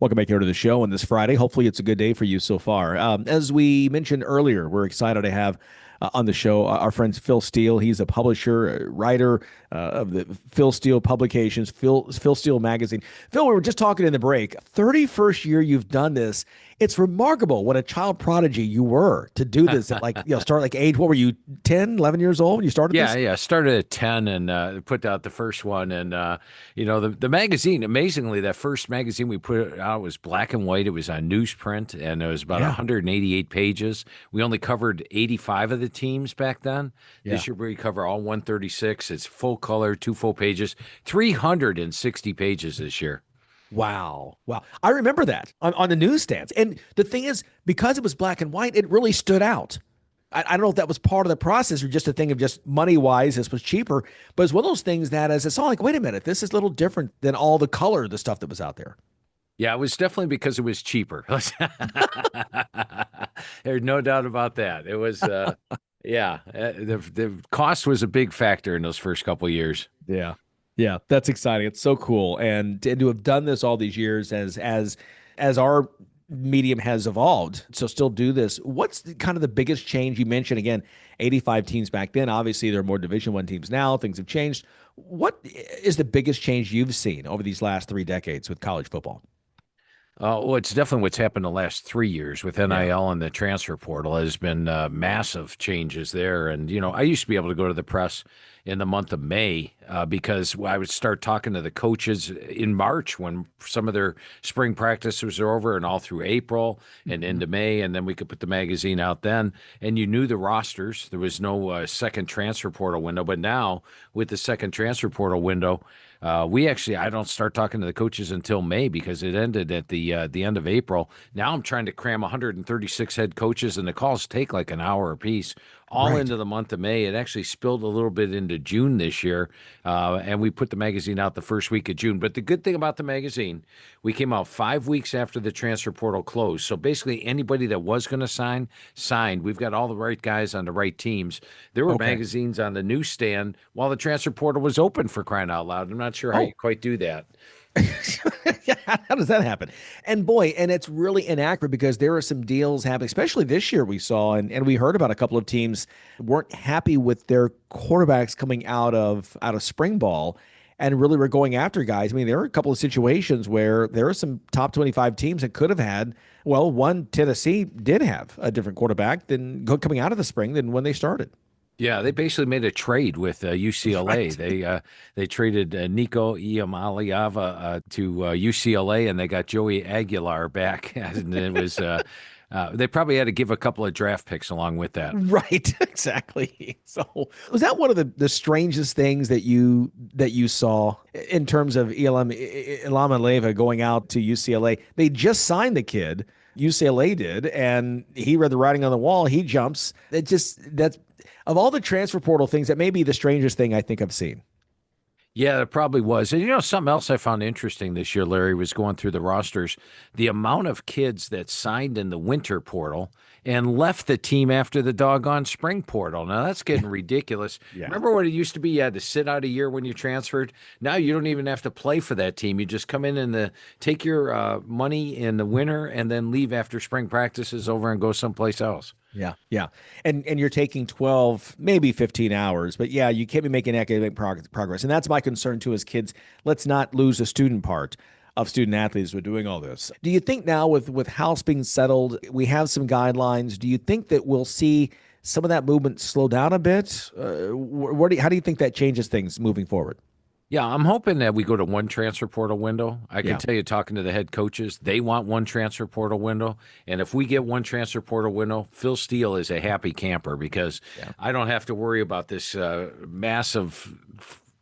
Welcome back here to the show on this Friday. Hopefully, it's a good day for you so far. As we mentioned earlier, we're excited to have on the show our friend Phil Steele. He's a publisher, a writer of the Phil Steele publications, Phil Steele magazine. Phil, we were just talking in the break. 31st year you've done this. It's remarkable what a child prodigy you were to do this at start like age, what were you, 10, 11 years old when you started Yeah, this? yeah. Started at 10 and put out the first one. And, the magazine, amazingly, that first magazine we put out was black and white. It was on newsprint and it was about Yeah, 188 pages. We only covered 85 of the teams back then. yeah. This year we cover all 136. It's full color, two full pages, 360 pages this year. Wow. Wow. I remember that on the newsstands. And the thing is, because it was black and white, it really stood out. I don't know if that was part of the process or just a thing of just money wise, this was cheaper, but it's one of those things that as it's all like, wait a minute, this is a little different than all the color, the stuff that was out there. Yeah, it was definitely because it was cheaper. There's no doubt about that. It was, the cost was a big factor in those first couple of years. Yeah. Yeah. That's exciting. It's so cool. And to have done this all these years as our medium has evolved, so still do this. What's kind of the biggest change? You mentioned again 85 teams back then. Obviously, there are more Division One teams now. Things have changed. What is the biggest change you've seen over these last 3 decades with college football? Well, it's definitely what's happened the last 3 years with Yeah. NIL and the transfer portal has been massive changes there. And, I used to be able to go to the press in the month of May because I would start talking to the coaches in March when some of their spring practices were over and all through April and Mhm. into May. And then we could put the magazine out then. And you knew the rosters. There was no second transfer portal window. But now with the second transfer portal window, I don't start talking to the coaches until May because it ended at the end of April. Now I'm trying to cram 136 head coaches, and the calls take like an hour apiece, all Right. into the month of May. It actually spilled a little bit into June this year, and we put the magazine out the first week of June. But the good thing about the magazine, we came out 5 weeks after the transfer portal closed. So basically, anybody that was going to sign, signed. We've got all the right guys on the right teams. There were Okay. magazines on the newsstand while the transfer portal was open, for crying out loud. I'm not sure how you Oh, quite do that. yeah, how does that happen? And boy, and it's really inaccurate because there are some deals happening, especially this year we saw, and we heard about a couple of teams weren't happy with their quarterbacks coming out of spring ball and really were going after guys. I mean, there were a couple of situations where there are some top 25 teams that could have had, well, one Tennessee did have a different quarterback than coming out of the spring than when they started. Yeah, they basically made a trade with UCLA. Right. They traded Nico Iamaleava to UCLA, and they got Joey Aguilar back. And it was they probably had to give a couple of draft picks along with that. Right, exactly. So was that one of the strangest things that you saw in terms of Ilama Leva going out to UCLA? They just signed the kid, UCLA did, and he read the writing on the wall. He jumps. That's of all the transfer portal things, that may be the strangest thing I think I've seen. Yeah, it probably was. And something else I found interesting this year, Larry, was going through the rosters, the amount of kids that signed in the winter portal and left the team after the doggone spring portal. Now that's getting ridiculous. Yeah. Remember what it used to be? You had to sit out a year when you transferred. Now you don't even have to play for that team. You just come in and take your money in the winter and then leave after spring practice is over and go someplace else. Yeah, yeah, and you're taking 12, maybe 15 hours, but yeah, you can't be making academic progress, and that's my concern too. As kids, let's not lose the student part of student athletes with doing all this. Do you think now with house being settled, we have some guidelines? Do you think that we'll see some of that movement slow down a bit? How do you think that changes things moving forward? Yeah, I'm hoping that we go to one transfer portal window. I can Yeah, tell you, talking to the head coaches, they want one transfer portal window. And if we get one transfer portal window, Phil Steele is a happy camper because yeah, I don't have to worry about this massive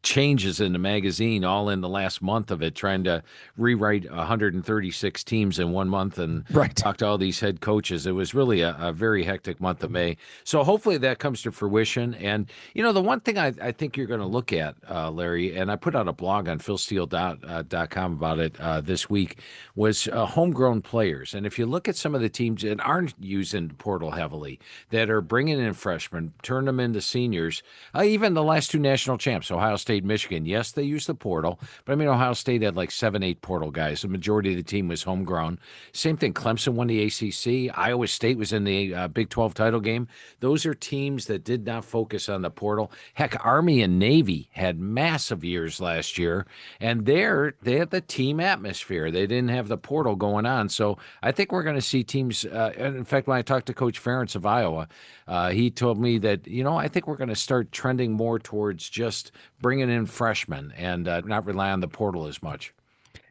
changes in the magazine all in the last month of it, trying to rewrite 136 teams in 1 month and right. talk to all these head coaches. It was really a very hectic month of May. So hopefully that comes to fruition. And, the one thing I think you're going to look at, Larry, and I put out a blog on philsteele.com about it this week, was homegrown players. And if you look at some of the teams that aren't using the portal heavily, that are bringing in freshmen, turn them into seniors, even the last two national champs, Ohio State State, Michigan. Yes, they used the portal, but I mean, Ohio State had like 7, 8 portal guys. The majority of the team was homegrown. Same thing. Clemson won the ACC. Iowa State was in the Big 12 title game. Those are teams that did not focus on the portal. Heck, Army and Navy had massive years last year, and they had the team atmosphere. They didn't have the portal going on. So I think we're going to see teams. And in fact, when I talked to Coach Ferentz of Iowa, he told me that, I think we're going to start trending more towards just bringing in freshmen and not rely on the portal as much.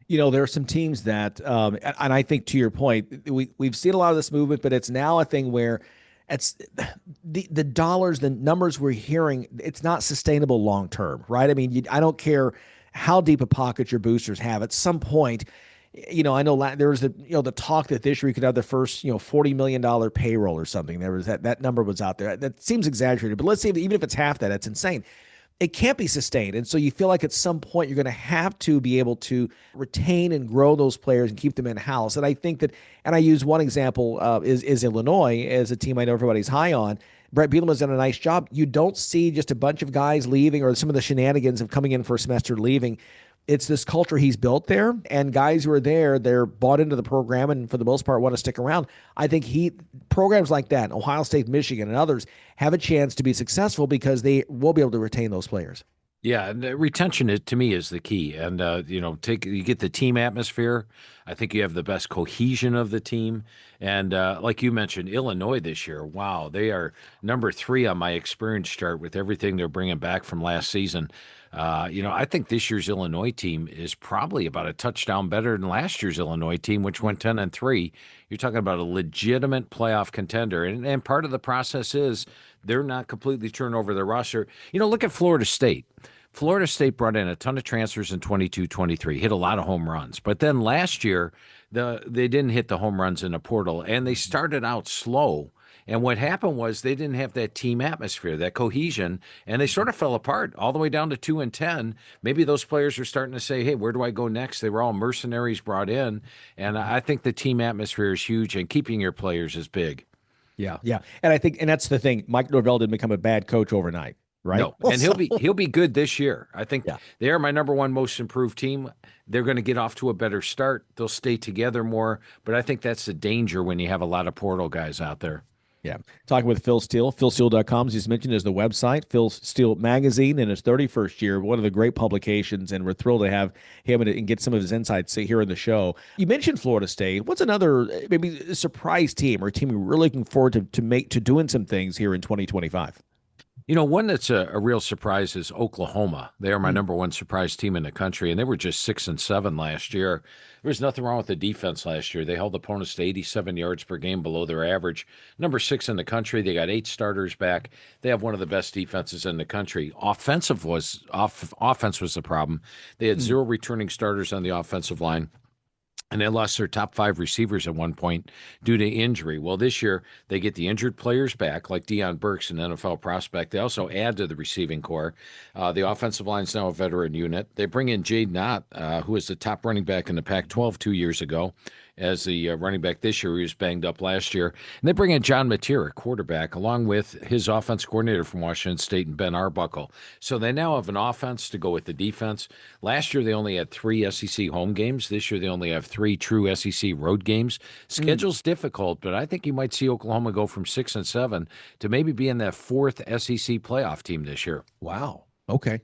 There are some teams that, and I think to your point, we've seen a lot of this movement, but it's now a thing where it's the dollars, the numbers we're hearing, it's not sustainable long term, right? I mean, I don't care how deep a pocket your boosters have. At some point, I know there was the talk that this year we could have the first $40 million payroll or something. There was that number was out there. That seems exaggerated, but let's say even if it's half that, that's insane. It can't be sustained. And so you feel like at some point you're going to have to be able to retain and grow those players and keep them in-house. And I think that, and I use one example, is Illinois as a team I know everybody's high on. Brett Bielema has done a nice job. You don't see just a bunch of guys leaving or some of the shenanigans of coming in for a semester leaving. It's this culture he's built there, and guys who are there, they're bought into the program and for the most part want to stick around. I think programs like that, Ohio State, Michigan, and others have a chance to be successful because they will be able to retain those players. Yeah, and retention to me is the key. And you get the team atmosphere. I think you have the best cohesion of the team. And like you mentioned, Illinois this year, wow, they are number 3 on my experience chart with everything they're bringing back from last season. I think this year's Illinois team is probably about a touchdown better than last year's Illinois team, which went 10-3. You're talking about a legitimate playoff contender. And part of the process is they're not completely turning over their roster. Look at Florida State. Florida State brought in a ton of transfers in 22-23, hit a lot of home runs. But then last year, they didn't hit the home runs in the portal, and they started out slow. And what happened was they didn't have that team atmosphere, that cohesion, and they sort of fell apart all the way down to 2-10. Maybe those players are starting to say, hey, where do I go next? They were all mercenaries brought in. And I think the team atmosphere is huge, and keeping your players is big. Yeah, yeah. And I think, and that's the thing, Mike Norvell didn't become a bad coach overnight, right? No, and he'll be good this year. I think they are my number 1 most improved team. They're going to get off to a better start. They'll stay together more, but I think that's the danger when you have a lot of portal guys out there. Yeah. Talking with Phil Steele. PhilSteele.com, as he's mentioned, is the website. Phil Steele Magazine in his 31st year, one of the great publications, and we're thrilled to have him and get some of his insights here in the show. You mentioned Florida State. What's another maybe surprise team or a team you're really looking forward to doing some things here in 2025? One that's a real surprise is Oklahoma. They are my number 1 surprise team in the country, and they were just 6-7 last year. There was nothing wrong with the defense last year. They held opponents to 87 yards per game below their average. Number 6 in the country. They got 8 starters back. They have one of the best defenses in the country. Offense was the problem. They had 0 returning starters on the offensive line. And they lost their top 5 receivers at one point due to injury. Well, this year, they get the injured players back, like Deion Burks, an NFL prospect. They also add to the receiving core. The offensive line is now a veteran unit. They bring in Jade Knott, who was the top running back in the Pac-12 2 years ago, as the running back this year. He was banged up last year. And they bring in John Matera, quarterback, along with his offense coordinator from Washington State and Ben Arbuckle. So they now have an offense to go with the defense. Last year, they only had 3 SEC home games. This year, they only have 3 true SEC road games. Schedule's difficult, but I think you might see Oklahoma go from 6-7 to maybe being that 4th SEC playoff team this year. Wow. Okay.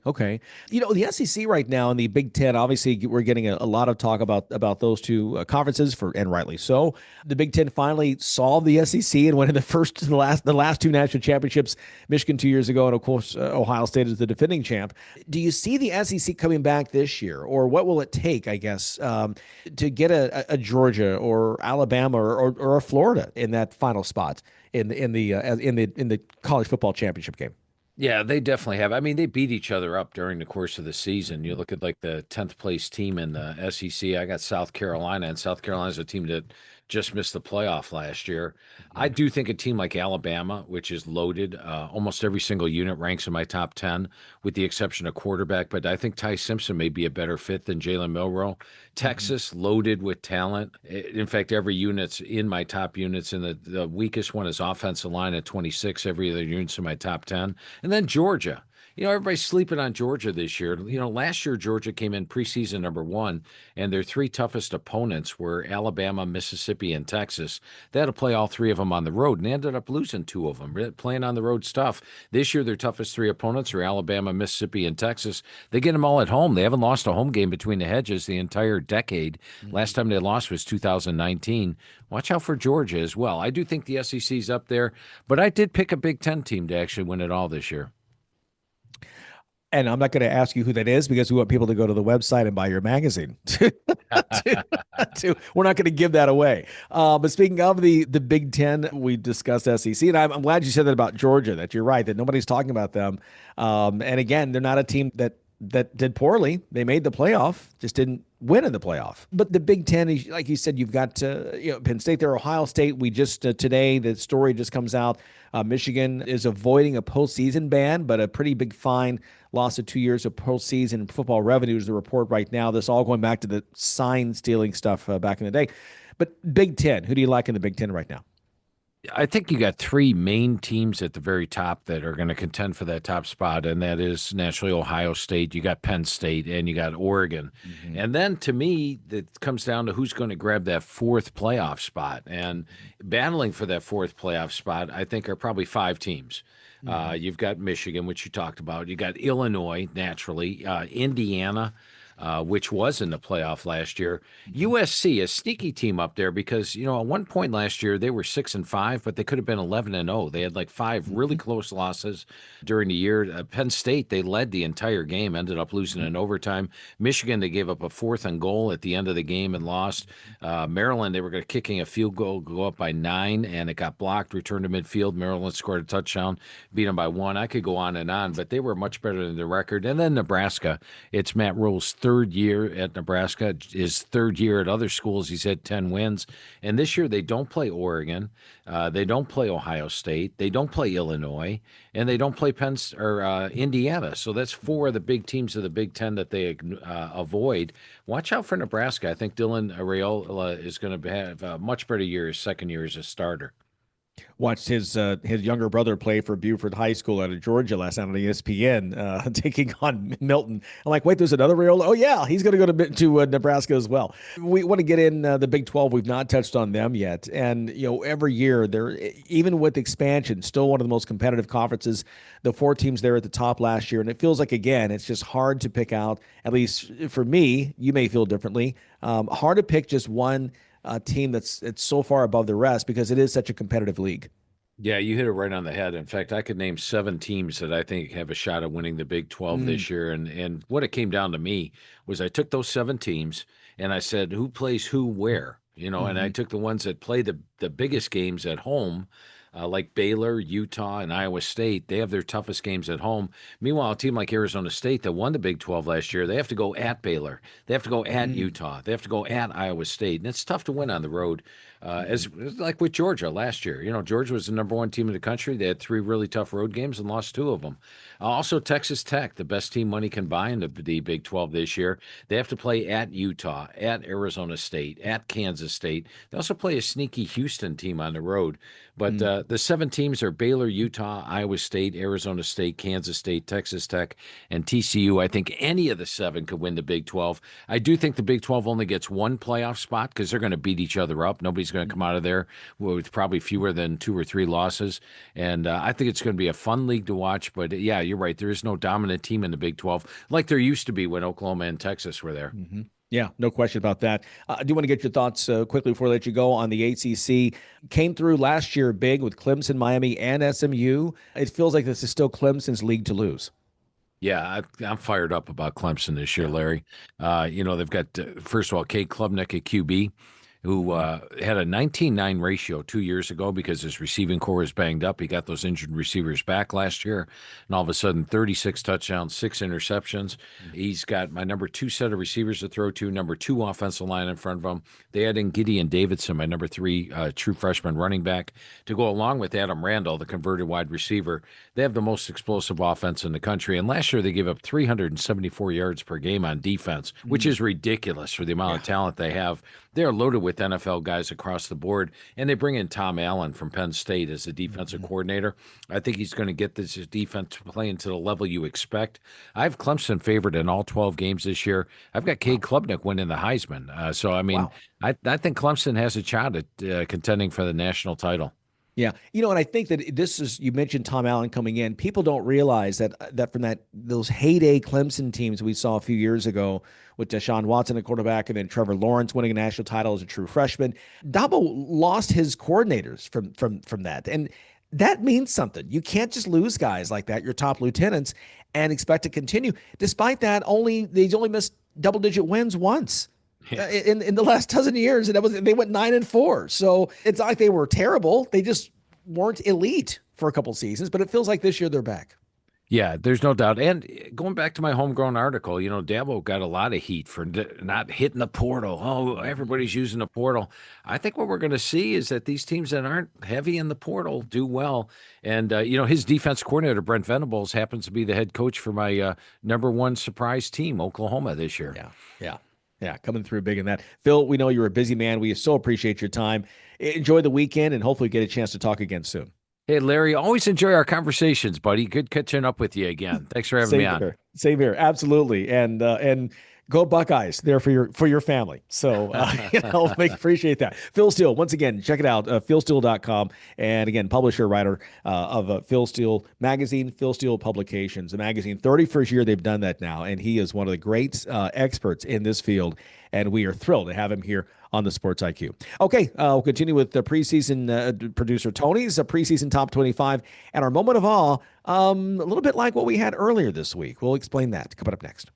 The SEC right now and the Big Ten, obviously, we're getting a lot of talk about those two conferences, and rightly so. The Big Ten finally solved the SEC and went in the last 2 national championships, Michigan 2 years ago, and of course, Ohio State is the defending champ. Do you see the SEC coming back this year, or what will it take, I guess, to get a Georgia or Alabama or a Florida in that final spot in the college football championship game? Yeah, they definitely have. I mean, they beat each other up during the course of the season. You look at like the 10th place team in the SEC. I got South Carolina, and South Carolina's a team that just missed the playoff last year. I do think a team like Alabama, which is loaded, almost every single unit ranks in my top 10, with the exception of quarterback. But I think Ty Simpson may be a better fit than Jalen Milroe. Texas, loaded with talent. In fact, every unit's in my top units, and the weakest one is offensive line at 26. Every other unit's in my top 10. And then Georgia. everybody's sleeping on Georgia this year. Last year Georgia came in preseason #1, and their three toughest opponents were Alabama, Mississippi, and Texas. They had to play all three of them on the road, and they ended up losing two of them. Playing on the road's tough. This year, their toughest three opponents are Alabama, Mississippi, and Texas. They get them all at home. They haven't lost a home game between the hedges the entire decade. Last time they lost was 2019. Watch out for Georgia as well. I do think the SEC's up there, but I did pick a Big Ten team to actually win it all this year. And I'm not going to ask you who that is because we want people to go to the website and buy your magazine. We're not going to give that away. But speaking of the Big Ten, we discussed SEC, and I'm glad you said that about Georgia, that you're right, that nobody's talking about them. And again, they're not a team that did poorly. They made the playoff, just didn't win in the playoff. But the Big Ten, like you said, you've got Penn State there, Ohio State. We just today, the story just comes out. Michigan is avoiding a postseason ban, but a pretty big fine. Lost of 2 years of postseason football revenue is the report right now. This all going back to the sign stealing stuff back in the day. But Big Ten, who do you like in the Big Ten right now? I think you got three main teams at the very top that are going to contend for that top spot, and that is naturally Ohio State. You got Penn State, and you got Oregon. And then to me, it comes down to who's going to grab that fourth playoff spot. And battling for that fourth playoff spot, I think, are probably five teams. You've got Michigan, which you talked about. You got Illinois, naturally, Indiana, which was in the playoff last year. USC, a sneaky team up there because, at one point last year they were 6-5, but they could have been 11-0. They had like five really close losses during the year. Penn State, they led the entire game, ended up losing in overtime. Michigan, they gave up a fourth and goal at the end of the game and lost. Maryland, they were kicking a field goal, go up by 9, and it got blocked, returned to midfield. Maryland scored a touchdown, beat them by 1. I could go on, but they were much better than the record. And then Nebraska, it's Matt Rule's third year at Nebraska, his third year at other schools. He's had 10 wins. And this year they don't play Oregon. They don't play Ohio State. They don't play Illinois. And they don't play Indiana. So that's four of the big teams of the Big Ten that they avoid. Watch out for Nebraska. I think Dylan Raiola is going to have a much better year his second year as a starter. Watched his younger brother play for Buford High School out of Georgia last night on ESPN, taking on Milton. I'm like, wait, there's another Raiola? Oh, yeah, he's going to go to Nebraska as well. We want to get in the Big 12. We've not touched on them yet. And, every year, they're, even with expansion, still one of the most competitive conferences. The four teams there at the top last year. And it feels like, again, it's just hard to pick out, at least for me, you may feel differently, hard to pick just one team it's so far above the rest because it is such a competitive league. Yeah, you hit it right on the head. In fact, I could name 7 teams that I think have a shot at winning the Big 12 this year. And what it came down to me was I took those 7 teams and I said, who plays who where? And I took the ones that play the biggest games at home, like Baylor, Utah, and Iowa State. They have their toughest games at home. Meanwhile, a team like Arizona State that won the Big 12 last year, they have to go at Baylor. They have to go at Utah. They have to go at Iowa State. And it's tough to win on the road. As like with Georgia last year. Georgia was the #1 team in the country. They had 3 really tough road games and lost 2 of them. Also, Texas Tech, the best team money can buy in the Big 12 this year. They have to play at Utah, at Arizona State, at Kansas State. They also play a sneaky Houston team on the road. But the 7 teams are Baylor, Utah, Iowa State, Arizona State, Kansas State, Texas Tech, and TCU. I think any of the 7 could win the Big 12. I do think the Big 12 only gets 1 playoff spot because they're going to beat each other up. Nobody's going to come out of there with probably fewer than 2 or 3 losses. And I think it's going to be a fun league to watch. But yeah, you're right. There is no dominant team in the Big 12 like there used to be when Oklahoma and Texas were there. Yeah, no question about that. I do want to get your thoughts quickly before I let you go on the ACC. Came through last year big with Clemson, Miami, and SMU. It feels like this is still Clemson's league to lose. Yeah, I'm fired up about Clemson this year, Larry. They've got, first of all, Cade Klubnik at QB, who had a 19-9 ratio 2 years ago because his receiving core was banged up. He got those injured receivers back last year, and all of a sudden, 36 touchdowns, 6 interceptions. He's got my #2 set of receivers to throw to, #2 offensive line in front of him. They add in Gideon Davidson, my #3 true freshman running back, to go along with Adam Randall, the converted wide receiver. They have the most explosive offense in the country, and last year they gave up 374 yards per game on defense, which is ridiculous for the amount of talent they have. they're loaded with NFL guys across the board, and they bring in Tom Allen from Penn State as a defensive coordinator. I think he's going to get this defense playing to the level you expect. I have Clemson favored in all 12 games this year. I've got Cade Klubnik winning the Heisman. So, I mean, Wow. I think Clemson has a shot at contending for the national title. Yeah, and I think that this is, you mentioned Tom Allen coming in. People don't realize that from those heyday Clemson teams we saw a few years ago with Deshaun Watson at quarterback and then Trevor Lawrence winning a national title as a true freshman. Dabo lost his coordinators from that, and that means something. You can't just lose guys like that, your top lieutenants, and expect to continue. Despite that, they only missed double-digit wins once. In the last dozen years, and they went 9-4. So it's not like they were terrible. They just weren't elite for a couple seasons. But it feels like this year they're back. Yeah, there's no doubt. And going back to my homegrown article, Dabo got a lot of heat for not hitting the portal. Oh, everybody's using the portal. I think what we're going to see is that these teams that aren't heavy in the portal do well. And, his defense coordinator, Brent Venables, happens to be the head coach for my number one surprise team, Oklahoma, this year. Yeah, coming through big in that. Phil, we know you're a busy man. We so appreciate your time. Enjoy the weekend and hopefully get a chance to talk again soon. Hey, Larry, always enjoy our conversations, buddy. Good catching up with you again. Thanks for having me on. Same here. Absolutely. And go Buckeyes there for your family. So, appreciate that. Phil Steele, once again, check it out, philsteele.com. And again, publisher, writer of Phil Steele magazine, Phil Steele Publications, a magazine, 31st year they've done that now. And he is one of the great experts in this field. And we are thrilled to have him here on the Sports IQ. Okay, we'll continue with the preseason producer Tony's preseason top 25 and our moment of awe, a little bit like what we had earlier this week. We'll explain that coming up next.